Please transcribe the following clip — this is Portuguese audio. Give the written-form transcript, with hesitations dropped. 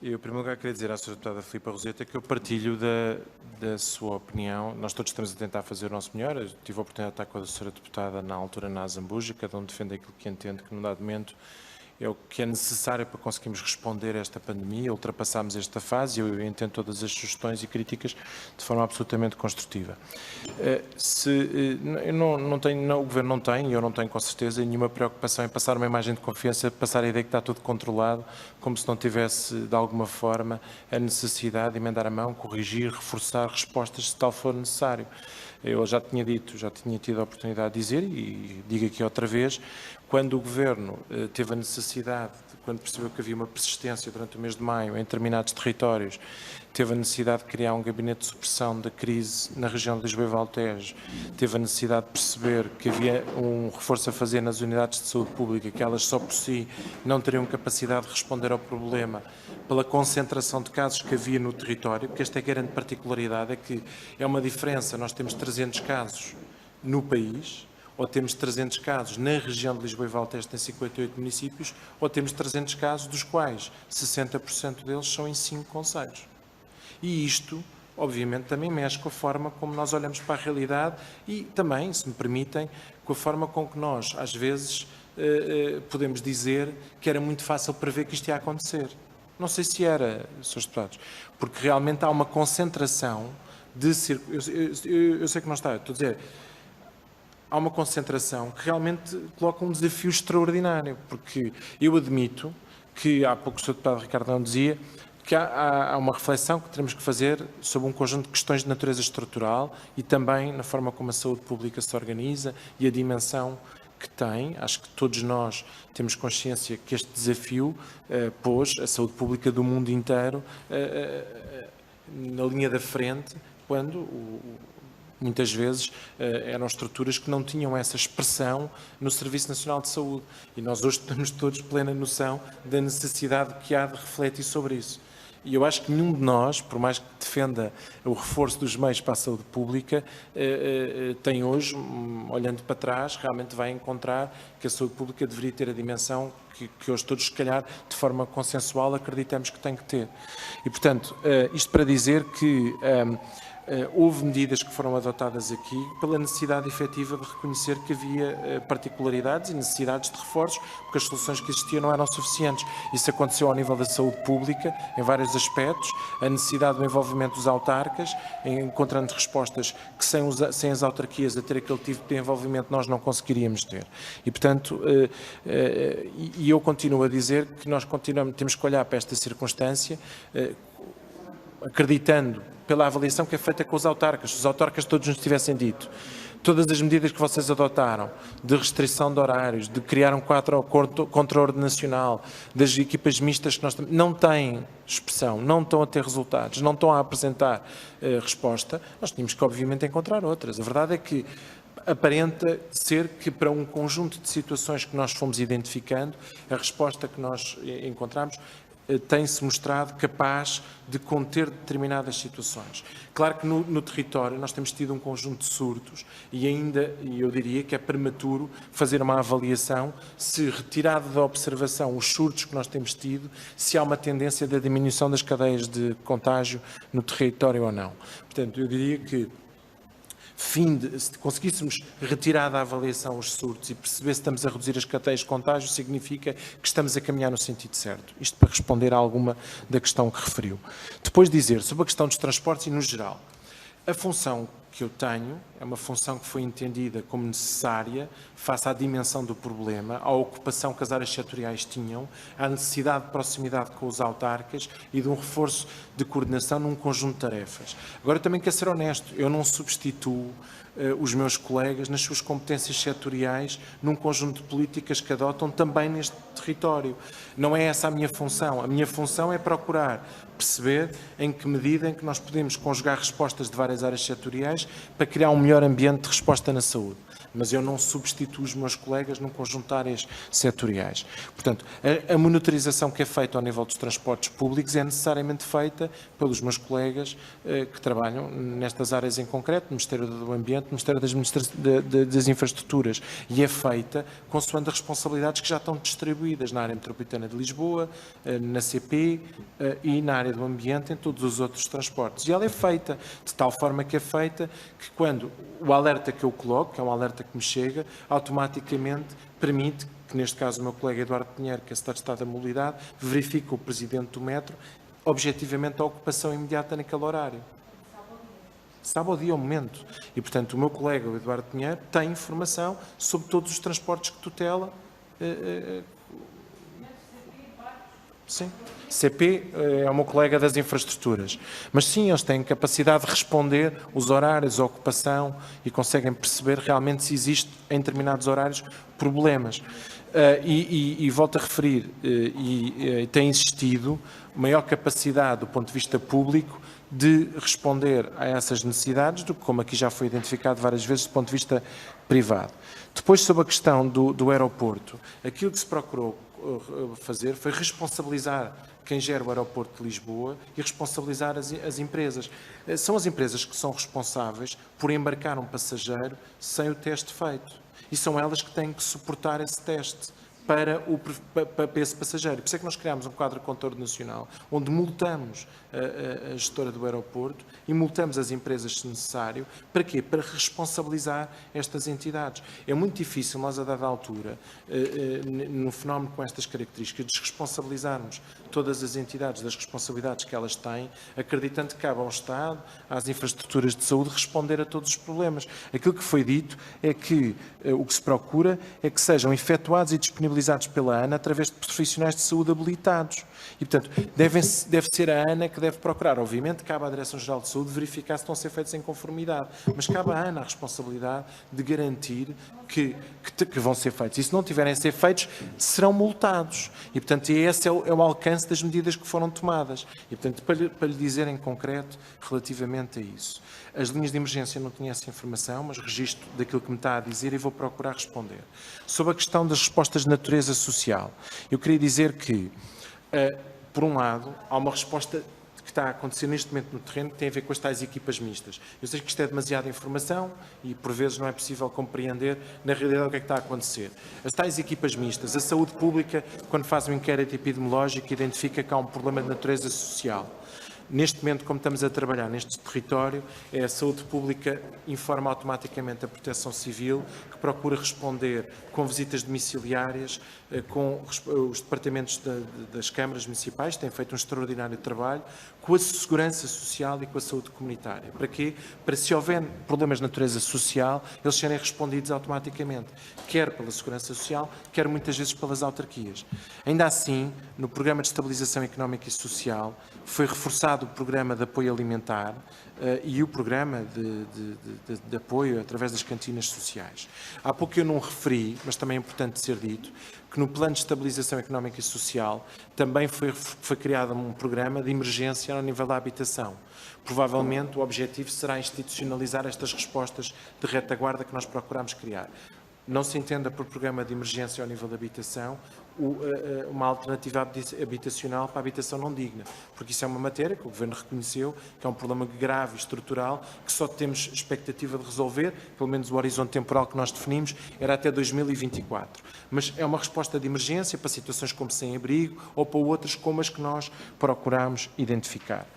Eu, em primeiro lugar, queria dizer à Sra. Deputada Filipa Roseta que eu partilho da sua opinião. Nós todos estamos a tentar fazer o nosso melhor. Eu tive a oportunidade de estar com a Sra. Deputada na altura na Azambuja, cada um defende aquilo que entende que, num dado momento, é o que é necessário para conseguirmos responder a esta pandemia, ultrapassarmos esta fase. Eu entendo todas as sugestões e críticas de forma absolutamente construtiva. O Governo não tem, e eu não tenho com certeza, nenhuma preocupação em passar uma imagem de confiança, passar a ideia que está tudo controlado, como se não tivesse, de alguma forma, a necessidade de emendar a mão, corrigir, reforçar respostas, se tal for necessário. Eu já tinha dito, já tinha tido a oportunidade de dizer, e digo aqui outra vez, quando o Governo teve a necessidade, quando percebeu que havia uma persistência durante o mês de maio em determinados territórios, teve a necessidade de criar um gabinete de supressão da crise na região de Lisboa e Valtejo, teve a necessidade de perceber que havia um reforço a fazer nas unidades de saúde pública, que elas só por si não teriam capacidade de responder ao problema pela concentração de casos que havia no território, porque esta é a grande particularidade, é que é uma diferença, nós temos 300 casos no país, ou temos 300 casos na região de Lisboa e Valtejo, tem 58 municípios, ou temos 300 casos, dos quais 60% deles são em 5 concelhos. E isto, obviamente, também mexe com a forma como nós olhamos para a realidade e também, se me permitem, com a forma com que nós, às vezes, podemos dizer que era muito fácil prever que isto ia acontecer. Não sei se era, Srs. Deputados, porque realmente há uma concentração de... Eu sei que não está, estou a dizer... Há uma concentração que realmente coloca um desafio extraordinário, porque eu admito que, há pouco o Sr. Deputado Ricardo não dizia, que há uma reflexão que teremos que fazer sobre um conjunto de questões de natureza estrutural e também na forma como a saúde pública se organiza e a dimensão que tem. Acho que todos nós temos consciência que este desafio pôs a saúde pública do mundo inteiro na linha da frente, quando muitas vezes eram estruturas que não tinham essa expressão no Serviço Nacional de Saúde. E nós hoje temos todos plena noção da necessidade que há de refletir sobre isso. E eu acho que nenhum de nós, por mais que defenda o reforço dos meios para a saúde pública, tem hoje, olhando para trás, realmente vai encontrar que a saúde pública deveria ter a dimensão que hoje todos, se calhar, de forma consensual, acreditamos que tem que ter. E, portanto, isto para dizer que houve medidas que foram adotadas aqui pela necessidade efetiva de reconhecer que havia particularidades e necessidades de reforços, porque as soluções que existiam não eram suficientes. Isso aconteceu ao nível da saúde pública, em vários aspectos, a necessidade do envolvimento dos autarcas, encontrando respostas que sem as autarquias a ter aquele tipo de envolvimento nós não conseguiríamos ter. E, portanto, eu continuo a dizer que nós temos que olhar para esta circunstância acreditando pela avaliação que é feita com os autarcas. Se os autarcas todos nos tivessem dito todas as medidas que vocês adotaram, de restrição de horários, de criar um quadro contraordenacional, das equipas mistas que nós temos, não têm expressão, não estão a ter resultados, não estão a apresentar resposta, nós tínhamos que, obviamente, encontrar outras. A verdade é que aparenta ser que, para um conjunto de situações que nós fomos identificando, a resposta que nós encontramos tem-se mostrado capaz de conter determinadas situações. Claro que no território nós temos tido um conjunto de surtos e eu diria que é prematuro fazer uma avaliação se, retirado da observação os surtos que nós temos tido, se há uma tendência da diminuição das cadeias de contágio no território ou não. Portanto, eu diria que se conseguíssemos retirar da avaliação os surtos e perceber se estamos a reduzir as cadeias de contágio, significa que estamos a caminhar no sentido certo. Isto para responder a alguma da questão que referiu. Depois dizer sobre a questão dos transportes e no geral. A função que eu tenho é uma função que foi entendida como necessária face à dimensão do problema, à ocupação que as áreas setoriais tinham, à necessidade de proximidade com os autarcas e de um reforço de coordenação num conjunto de tarefas. Agora, também quero ser honesto, eu não substituo os meus colegas nas suas competências setoriais num conjunto de políticas que adotam também neste território. Não é essa a minha função. A minha função é procurar perceber em que medida em que nós podemos conjugar respostas de várias áreas setoriais para criar um melhor melhor ambiente de resposta na saúde. Mas eu não substituo os meus colegas num conjunto de áreas setoriais. Portanto, a monitorização que é feita ao nível dos transportes públicos é necessariamente feita pelos meus colegas que trabalham nestas áreas em concreto, no Ministério do Ambiente, no Ministério das Infraestruturas, e é feita consoante as responsabilidades que já estão distribuídas na área metropolitana de Lisboa, na CP e na área do ambiente, em todos os outros transportes. E ela é feita de tal forma que é feita que quando o alerta que eu coloco, que é um alerta que me chega, automaticamente permite que, neste caso, o meu colega Eduardo Pinheiro, que é Secretário de Estado da Mobilidade, verifique o Presidente do Metro, objetivamente a ocupação imediata naquele horário. Sabe ao dia, ao momento. E, portanto, o meu colega, o Eduardo Pinheiro, tem informação sobre todos os transportes que tutela. Sim. CP é o meu colega das infraestruturas. Mas sim, eles têm capacidade de responder os horários, a ocupação e conseguem perceber realmente se existe em determinados horários problemas. E volto a referir, tem existido maior capacidade do ponto de vista público de responder a essas necessidades do que, como aqui já foi identificado várias vezes, do ponto de vista privado. Depois, sobre a questão do aeroporto, aquilo que se procurou fazer foi responsabilizar quem gera o aeroporto de Lisboa e responsabilizar as empresas. São as empresas que são responsáveis por embarcar um passageiro sem o teste feito. E são elas que têm que suportar esse teste para esse passageiro. Por isso é que nós criámos um quadro de controle nacional, onde multamos a gestora do aeroporto e multamos as empresas se necessário. Para quê? Para responsabilizar estas entidades. É muito difícil nós, a dada altura, num fenómeno com estas características, desresponsabilizarmos todas as entidades das responsabilidades que elas têm, acreditando que cabe ao Estado, às infraestruturas de saúde, responder a todos os problemas. Aquilo que foi dito é que o que se procura é que sejam efetuados e disponibilizados pela ANA através de profissionais de saúde habilitados. E, portanto, deve ser a ANA que deve procurar. Obviamente, cabe à Direção-Geral de Saúde verificar se estão a ser feitos em conformidade, mas cabe à ANA a responsabilidade de garantir que vão ser feitos. E se não tiverem a ser feitos, serão multados. E, portanto, esse é o alcance das medidas que foram tomadas. E, portanto, para lhe dizer em concreto, relativamente a isso. As linhas de emergência não tinham essa informação, mas registro daquilo que me está a dizer e vou procurar responder. Sobre a questão das respostas de natureza social, eu queria dizer que, por um lado, há uma resposta que está a acontecer neste momento no terreno que tem a ver com as tais equipas mistas. Eu sei que isto é demasiada informação e, por vezes, não é possível compreender, na realidade, o que é que está a acontecer. As tais equipas mistas, a saúde pública, quando faz um inquérito epidemiológico, identifica que há um problema de natureza social. Neste momento, como estamos a trabalhar neste território, a saúde pública informa automaticamente a Proteção Civil, que procura responder com visitas domiciliárias, com os departamentos das câmaras municipais, têm feito um extraordinário trabalho, com a segurança social e com a saúde comunitária. Para quê? Para, se houver problemas de natureza social, eles serem respondidos automaticamente, quer pela segurança social, quer muitas vezes pelas autarquias. Ainda assim, no Programa de Estabilização Económica e Social, foi reforçado o Programa de Apoio Alimentar e o Programa de Apoio através das cantinas sociais. Há pouco eu não referi, mas também é importante ser dito, que no Plano de Estabilização Económica e Social também foi criado um programa de emergência ao nível da habitação. Provavelmente o objetivo será institucionalizar estas respostas de retaguarda que nós procuramos criar. Não se entenda por programa de emergência ao nível da habitação uma alternativa habitacional para a habitação não digna, porque isso é uma matéria que o Governo reconheceu, que é um problema grave e estrutural, que só temos expectativa de resolver, pelo menos o horizonte temporal que nós definimos era até 2024. Mas é uma resposta de emergência para situações como sem-abrigo ou para outras como as que nós procuramos identificar.